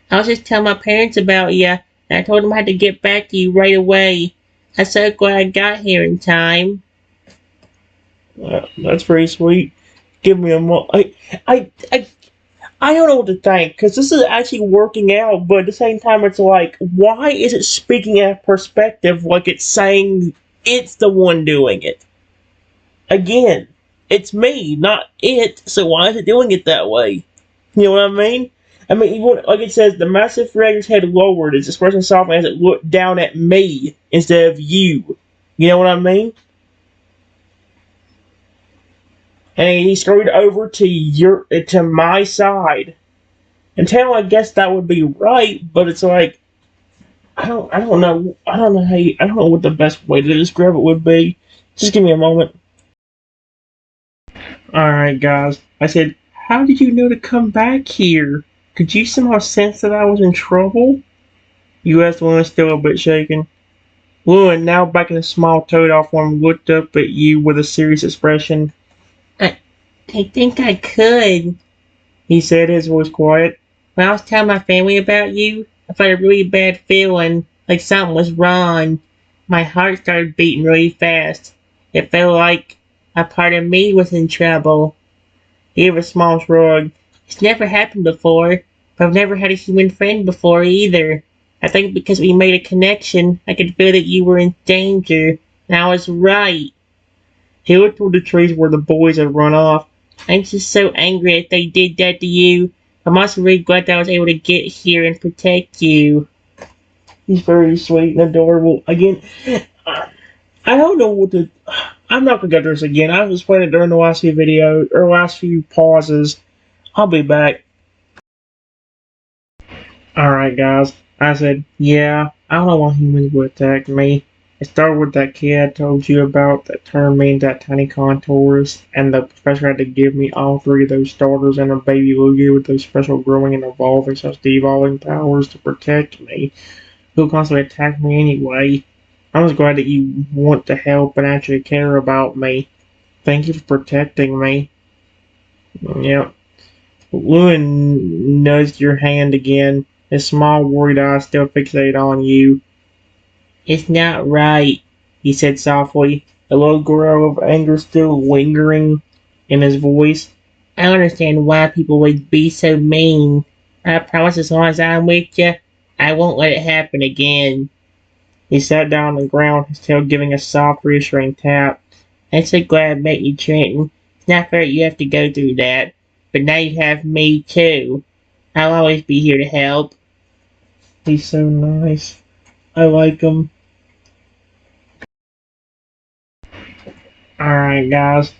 Speaker 2: I was just telling my parents about you, and I told them I had to get back to you right away. I'm so glad I got here in time. That's pretty sweet. Give me a moment. I don't know what to think, because this is actually working out, but at the same time, it's like, why is it speaking out of perspective like it's saying it's the one doing it? Again, it's me, not it, so why is it doing it that way? You know what I mean? I mean, even, like it says, the massive reactor's head lowered, its expression softened as it looked down at me instead of you. You know what I mean? And he scurried over to my side. And Tail, I guess that would be right, but it's like I don't know I don't know what the best way to describe it would be. Just give me a moment. Alright guys. I said, how did you know to come back here? Could you somehow sense that I was in trouble? You asked Lewin, still a bit shaken. Lewin, now back in a small Totodile form, looked up at you with a serious expression. I think I could, he said, his voice quiet. When I was telling my family about you, I felt a really bad feeling, like something was wrong. My heart started beating really fast. It felt like a part of me was in trouble. He gave a small shrug. It's never happened before, but I've never had a human friend before either. I think because we made a connection, I could feel that you were in danger, and I was right. He looked toward the trees where the boys had run off. I'm just so angry that they did that to you. I'm also really glad that I was able to get here and protect you. He's very sweet and adorable. Again, I don't know what to... I'm not going to go through this again. I was playing it during the last few videos, or last few pauses. I'll be back. Alright guys, I said, yeah, I don't know why humans would attack me. It started with that kid I told you about that turned me into that tiny contourist, and the professor had to give me all three of those starters and a baby Lugia with those special growing and evolving such devolving powers to protect me. Who constantly attacked me anyway. I'm just glad that you want to help and actually care about me. Thank you for protecting me. Yep. Lewin nudged your hand again, his small worried eyes still fixated on you. It's not right, he said softly, a low growl of anger still lingering in his voice. I don't understand why people would be so mean. I promise as long as I'm with you, I won't let it happen again. He sat down on the ground, his tail giving a soft, reassuring tap. I'm so glad I met you, Trenton. It's not fair you have to go through that, but now you have me too. I'll always be here to help. He's so nice. I like him. Alright, guys.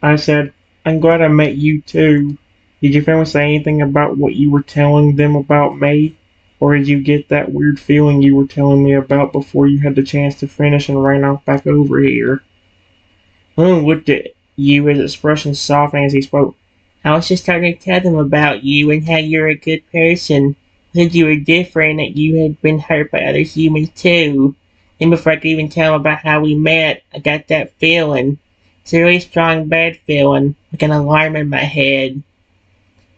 Speaker 2: I said, I'm glad I met you too. Did your family say anything about what you were telling them about me? Or did you get that weird feeling you were telling me about before you had the chance to finish and ran off back over here? Lynn looked at you, his expression softening as he spoke. I was just starting to tell them about you and how you're a good person. That you were different, that you had been hurt by other humans too. Then before I could even tell them about how we met, I got that feeling. It's a really strong bad feeling, like an alarm in my head.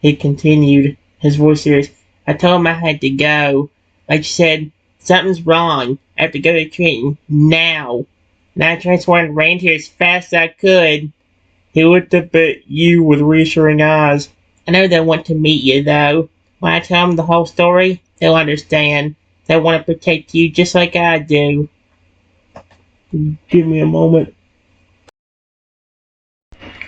Speaker 2: He continued, his voice serious. I told him I had to go. Like you said, something's wrong. I have to go to Trenton now. And I transformed and ran here as fast as I could. He looked up at you with reassuring eyes. I know they want to meet you, though. When I tell them the whole story, they'll understand. They want to protect you just like I do. Give me a moment.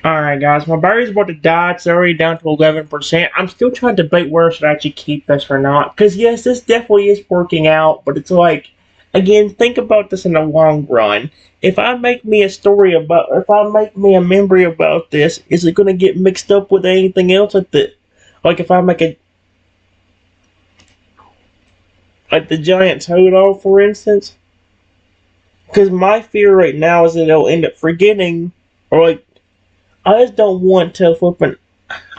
Speaker 2: Alright guys, my battery's about to die. It's already down to 11%. I'm still trying to debate where I should actually keep this or not. Because yes, this definitely is working out, but it's like,
Speaker 1: Again, think about this in the long run. If I make me a story about, if I make me a memory about this, is it going to get mixed up with anything else at the, like if I make a, like the giant Totodile, for instance? Because my fear right now is that they'll end up forgetting, or like, I just don't want to flip.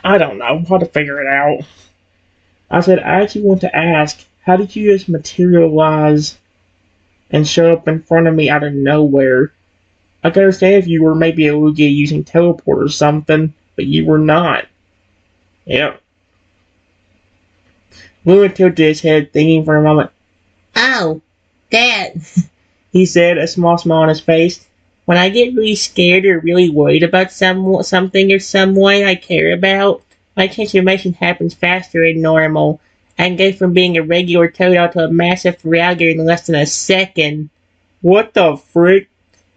Speaker 1: I don't know how to figure it out. I said, I actually want to ask, how did you just materialize and show up in front of me out of nowhere? I can understand if you were maybe a Lugia using teleport or something, but you were not. Yep. Luna tilted his head, thinking for a moment.
Speaker 3: Oh, that.
Speaker 1: He said, a small smile on his face.
Speaker 3: When I get really scared or really worried about something or someone I care about, my transformation happens faster than normal. I can go from being a regular Totodile to a massive Feraligatr in less than a second.
Speaker 1: What the frick?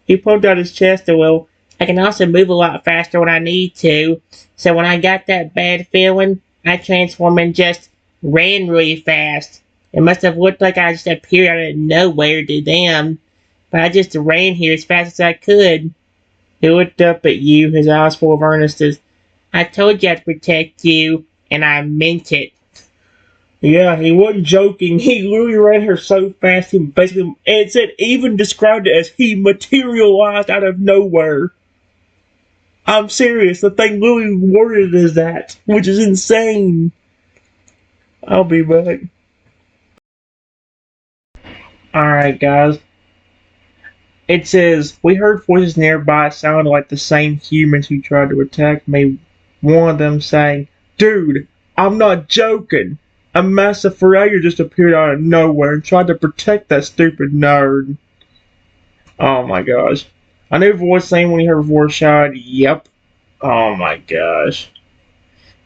Speaker 3: He pulled out his chest a little. I can also move a lot faster when I need to. So when I got that bad feeling, I transformed and just ran really fast. It must have looked like I just appeared out of nowhere to them. But I just ran here as fast as I could.
Speaker 1: He looked up at you, his eyes full of earnestness.
Speaker 3: I told you I'd protect you, and I meant it.
Speaker 1: Yeah, he wasn't joking. He literally ran her so fast, he basically, and said, even described it as he materialized out of nowhere. I'm serious, the thing literally worded as that, which is insane. I'll be back. Alright, guys. It says, we heard voices nearby sounded like the same humans who tried to attack me. One of them saying, dude, I'm not joking. A massive Feraligatr just appeared out of nowhere and tried to protect that stupid nerd. Oh my gosh. I knew voice saying when he heard voice shout, yep. Oh my gosh.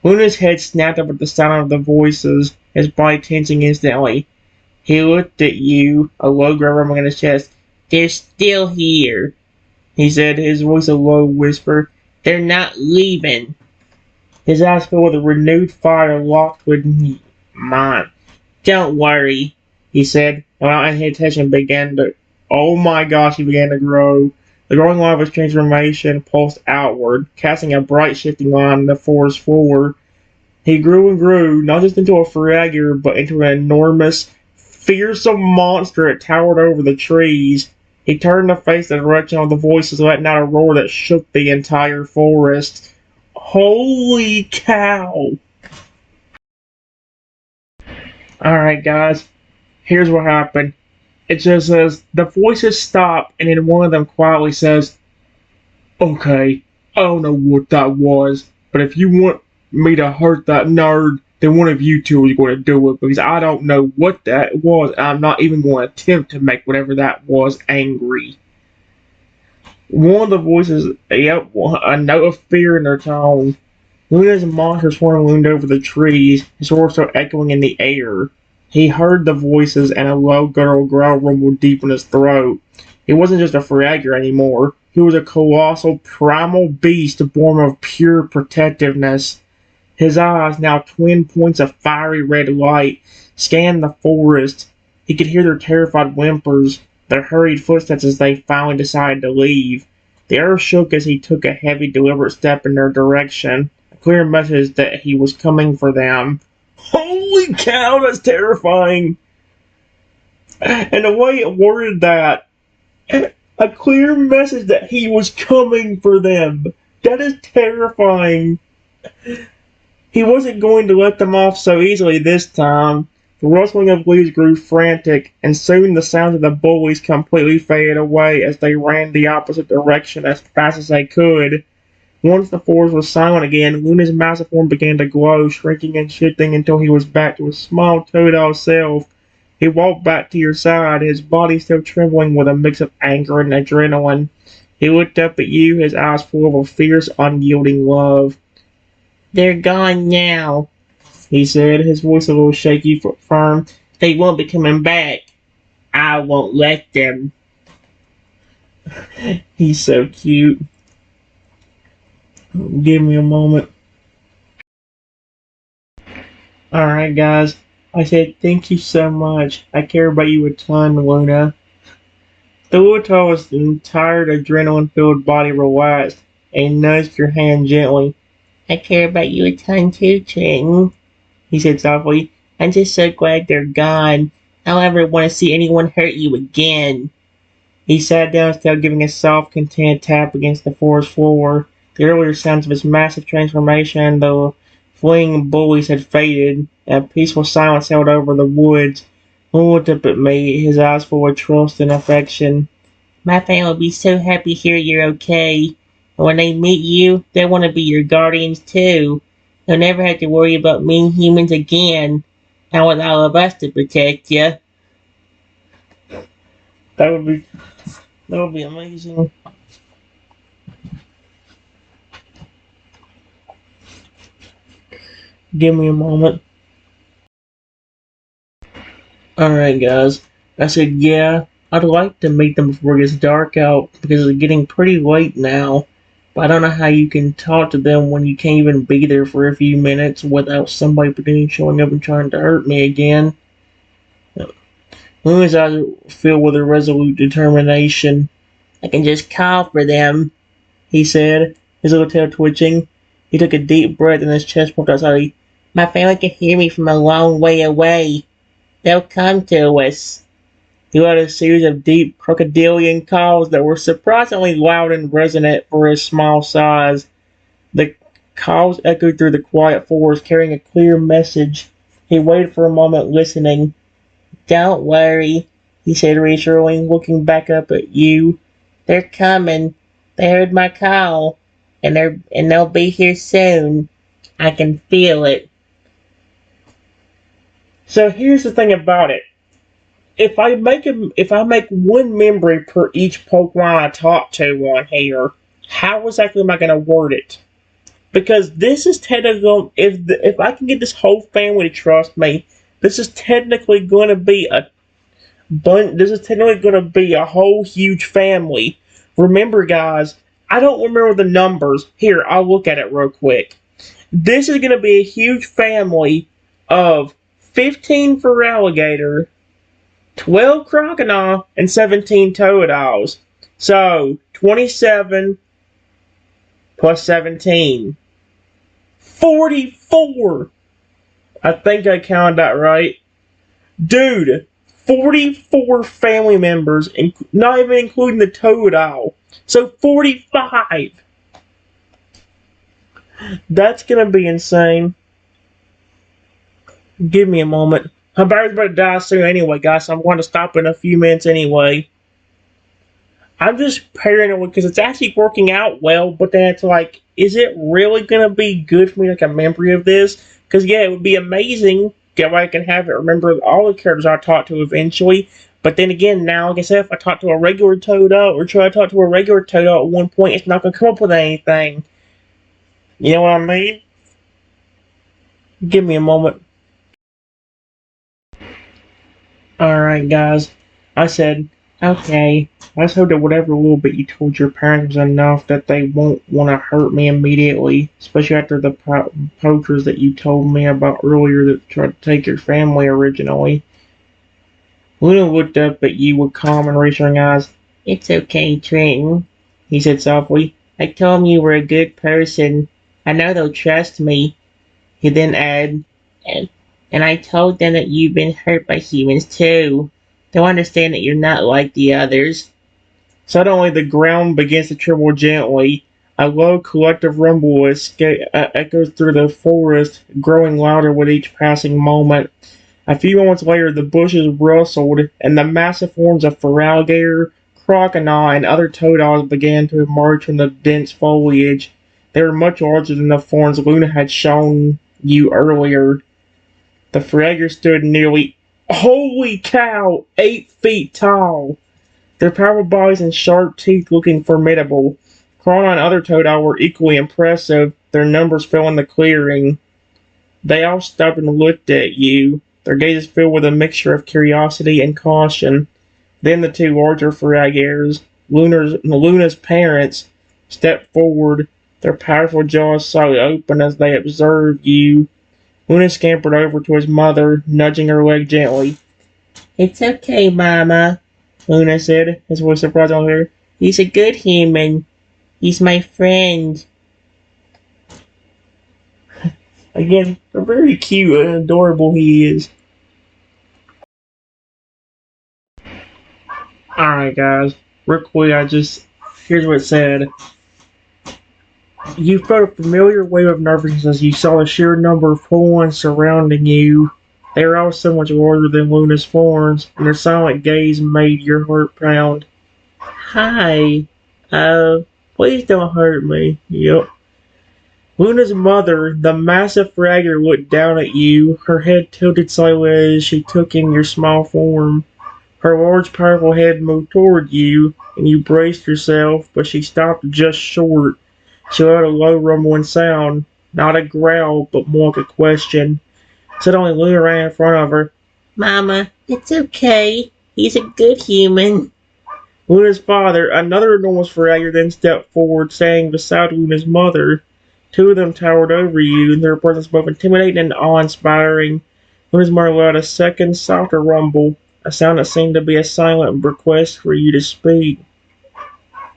Speaker 1: Luna's head snapped up at the sound of the voices, his body tensing instantly. He looked at you, a low growl rumbling in his chest.
Speaker 3: They're still here,
Speaker 1: he said, his voice a low whisper.
Speaker 3: They're not leaving.
Speaker 1: His eyes filled with a renewed fire locked with mine.
Speaker 3: Don't worry,
Speaker 1: he said, and without any hesitation began to, oh my gosh, he began to grow. The growing line of his transformation pulsed outward, casting a bright shifting line on the forest floor. He grew and grew, not just into a Feraligatr, but into an enormous, fearsome monster that towered over the trees. He turned to face the direction of the voices, letting out a roar that shook the entire forest. Holy cow! Alright, guys, here's what happened. It just says, the voices stop, and then one of them quietly says, okay, I don't know what that was, but if you want me to hurt that nerd, then one of you two is going to do it, because I don't know what that was, and I'm not even going to attempt to make whatever that was angry. One of the voices, yep, a note of fear in their tone. Luna's monster swarm loomed over the trees, his roar still echoing in the air. He heard the voices, and a low guttural growl rumbled deep in his throat. He wasn't just a Feraligatr anymore. He was a colossal, primal beast born of pure protectiveness. His eyes, now twin points of fiery red light, scanned the forest. He could hear their terrified whimpers, their hurried footsteps as they finally decided to leave. The earth shook as he took a heavy, deliberate step in their direction, a clear message that he was coming for them. Holy cow, that's terrifying! And the way it worded that, a clear message that he was coming for them. That is terrifying. He wasn't going to let them off so easily this time. The rustling of leaves grew frantic, and soon the sounds of the bullies completely faded away as they ran the opposite direction as fast as they could. Once the forest was silent again, Luna's massive form began to glow, shrinking and shifting until he was back to his small Totodile self. He walked back to your side, his body still trembling with a mix of anger and adrenaline. He looked up at you, his eyes full of a fierce, unyielding love.
Speaker 3: They're gone now,
Speaker 1: he said, his voice a little shaky but firm.
Speaker 3: They won't be coming back. I won't let them.
Speaker 1: He's so cute. Give me a moment. Alright, guys.
Speaker 2: I said, thank you so much. I care about you a ton, Luna. The Luta's entire adrenaline-filled body relaxed and nudged her hand gently.
Speaker 3: I care about you a ton too, Trenton, he said softly. I'm just so glad they're gone. I don't ever want to see anyone hurt you again.
Speaker 2: He sat down, still giving a soft, content tap against the forest floor. The earlier signs of his massive transformation, the fleeing bullies had faded, and a peaceful silence held over the woods. He looked up at me, his eyes full of trust and affection.
Speaker 3: My family will be so happy to hear you're okay. And when they meet you, they'll want to be your guardians too. They'll never have to worry about mean humans again. I want all of us to protect you.
Speaker 2: That would be that would be amazing. Give me a moment. Alright, guys. I said, yeah, I'd like to meet them before it gets dark out because it's getting pretty late now. But I don't know how you can talk to them when you can't even be there for a few minutes without somebody potentially showing up and trying to hurt me again. Luna's eyes filled with a resolute determination.
Speaker 3: I can just call for them,
Speaker 2: He said, his little tail twitching. He took a deep breath and his chest puffed out slightly.
Speaker 3: My family can hear me from a long way away. They'll come to us.
Speaker 2: He let a series of deep crocodilian calls that were surprisingly loud and resonant for his small size. The calls echoed through the quiet forest, carrying a clear message. He waited for a moment, listening.
Speaker 3: Don't worry,
Speaker 2: He said reassuringly, looking back up at you.
Speaker 3: they're coming. They heard my call, and they'll be here soon. I can feel it.
Speaker 2: So here's the thing about it. If I make one memory per each Pokemon I talk to on here, how exactly am I going to word it? Because this is technically, if I can get this whole family to trust me, this is technically going to be a whole huge family. Remember, guys, I don't remember the numbers. Here, I'll look at it real quick. This is going to be a huge family of 15 for alligator, 12 crocodile, and 17 Totodiles. So, 27 plus 17. 44! I think I counted that right. Dude, 44 family members, not even including the Totodile. So, 45! That's gonna be insane. Give me a moment. My battery's about to die soon anyway, guys, so I'm going to stop in a few minutes anyway. I'm just paranoid because it's actually working out well, but then it's like, is it really going to be good for me, like a memory of this? Because, yeah, it would be amazing that way I can have it remember all the characters I talked to eventually. But then again, now, like I said, if I talk to a regular Totodile or try to talk to a regular Totodile at one point, it's not going to come up with anything. You know what I mean? Give me a moment. Alright, guys. I said, okay, let's hope that whatever little bit you told your parents was enough that they won't want to hurt me immediately, especially after the poachers that you told me about earlier that tried to take your family originally. Luna looked up at you with calm and reassuring eyes.
Speaker 3: It's okay, Trenton, he said softly. I told them you were a good person. I know they'll trust me.
Speaker 2: He then added,
Speaker 3: And I told them that you've been hurt by humans too. They'll understand that you're not like the others.
Speaker 2: Suddenly the ground begins to tremble gently. A low collective rumble echoes through the forest, growing louder with each passing moment. A few moments later, the bushes rustled, and the massive forms of alligator, crocodile, and other Totodiles began to emerge from the dense foliage. They were much larger than the forms Luna had shown you earlier. The Fragger stood nearly, holy cow, 8 feet tall. Their powerful bodies and sharp teeth looking formidable. Crocodile and other Totodile were equally impressive. Their numbers fell in the clearing. They all stopped and looked at you, their gazes filled with a mixture of curiosity and caution. Then the two larger Fragers, Luna's parents, stepped forward, their powerful jaws slightly open as they observed you. Luna scampered over to his mother, nudging her leg gently.
Speaker 3: It's okay, Mama,
Speaker 2: Luna said, his voice surprised on her.
Speaker 3: he's a good human. He's my friend.
Speaker 2: Again, very cute and adorable he is. Alright, guys. Real quick, here's what it said. You felt a familiar wave of nervousness as you saw the sheer number of horns surrounding you. They were all so much larger than Luna's horns, and their silent gaze made your heart pound.
Speaker 3: Hi.
Speaker 2: Please don't hurt me. Yep. Luna's mother, the massive fragger, looked down at you, her head tilted slightly as she took in your small form. Her large, powerful head moved toward you, and you braced yourself, but she stopped just short. She let a low rumbling sound, not a growl, but more like a question. Suddenly, Luna ran in front of her.
Speaker 3: Mama, it's okay. He's a good human.
Speaker 2: Luna's father, another enormous fragger, then stepped forward, standing beside Luna's mother. Two of them towered over you, and their presence both intimidating and awe-inspiring. Luna's mother let out a second, softer rumble, a sound that seemed to be a silent request for you to speak.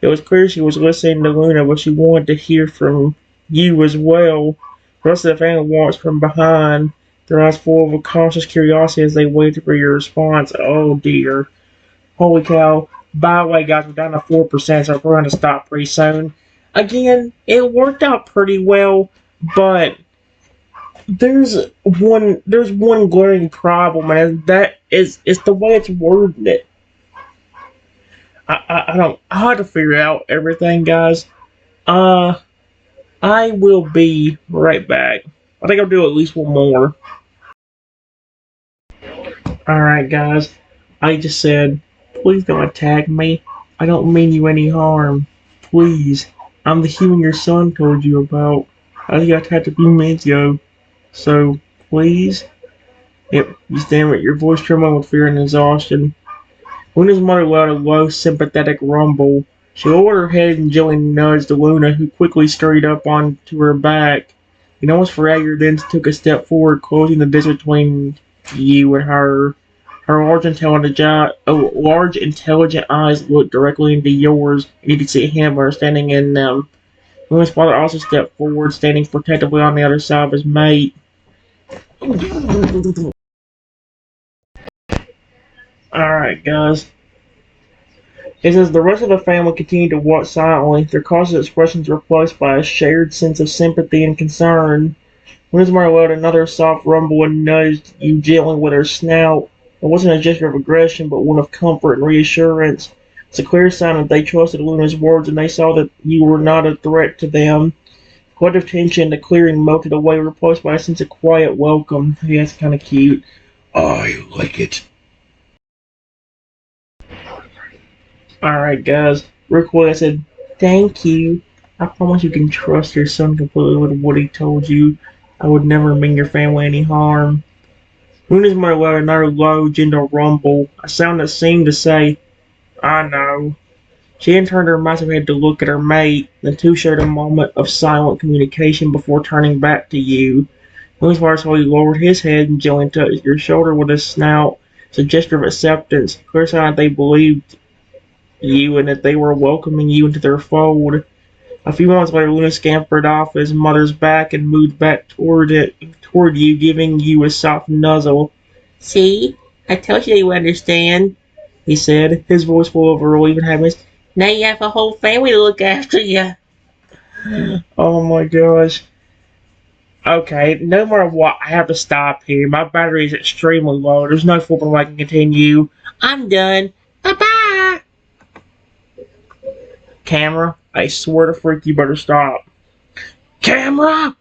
Speaker 2: It was clear she was listening to Luna, but she wanted to hear from you as well. The rest of the family watched from behind, their eyes full of a cautious curiosity as they waited for your response. Oh dear. Holy cow. By the way, guys, we're down to 4%, so we're going to stop pretty soon. Again, it worked out pretty well, but there's one glaring problem, and that is the way it's worded. I don't I have to figure out everything, guys. I will be right back. I think I'll do at least one more. Alright, guys. I just said, please don't attack me. I don't mean you any harm. Please. I'm the human your son told you about. I just got attacked a few minutes ago. So, please. Yep, you stand with your voice trembling with fear and exhaustion. Luna's mother let out a low, sympathetic rumble. She lowered her head and gently nudged Luna, who quickly scurried up onto her back. The enormous fragger then took a step forward, closing the distance between you and her. Her large, intelligent eyes looked directly into yours, and you could see him standing in them. Luna's father also stepped forward, standing protectively on the other side of his mate. Alright, guys. It says the rest of the family continued to watch silently, their cautious expressions replaced by a shared sense of sympathy and concern. Luna's mother let another soft rumble and nudged you gently with her snout. It wasn't a gesture of aggression, but one of comfort and reassurance. It's a clear sign that they trusted Luna's words and they saw that you were not a threat to them. Collective tension in the clearing melted away, replaced by a sense of quiet welcome. Yeah, it's kind of cute. I like it. Alright, guys. Real quick, I said, thank you. I promise you can trust your son completely with what he told you. I would never mean your family any harm. Luna's mother let another low, gentle rumble, a sound that seemed to say, I know. She then turned her massive head to look at her mate. The two shared a moment of silent communication before turning back to you. Luna's mother slowly lowered his head and gently touched your shoulder with his snout. It's a gesture of acceptance, a clear sign that they believed you and that they were welcoming you into their fold. A few moments later, Luna scampered off his mother's back and moved back toward you, giving you a soft nuzzle.
Speaker 3: See? I told you they would understand,
Speaker 2: he said, his voice full of relief and happiness.
Speaker 3: Now you have a whole family to look after you.
Speaker 2: Oh my gosh. Okay, no matter what, I have to stop here. My battery is extremely low. There's no flipping way I can continue.
Speaker 3: I'm done. Bye-bye.
Speaker 2: Camera, I swear to freak, you better stop. Camera!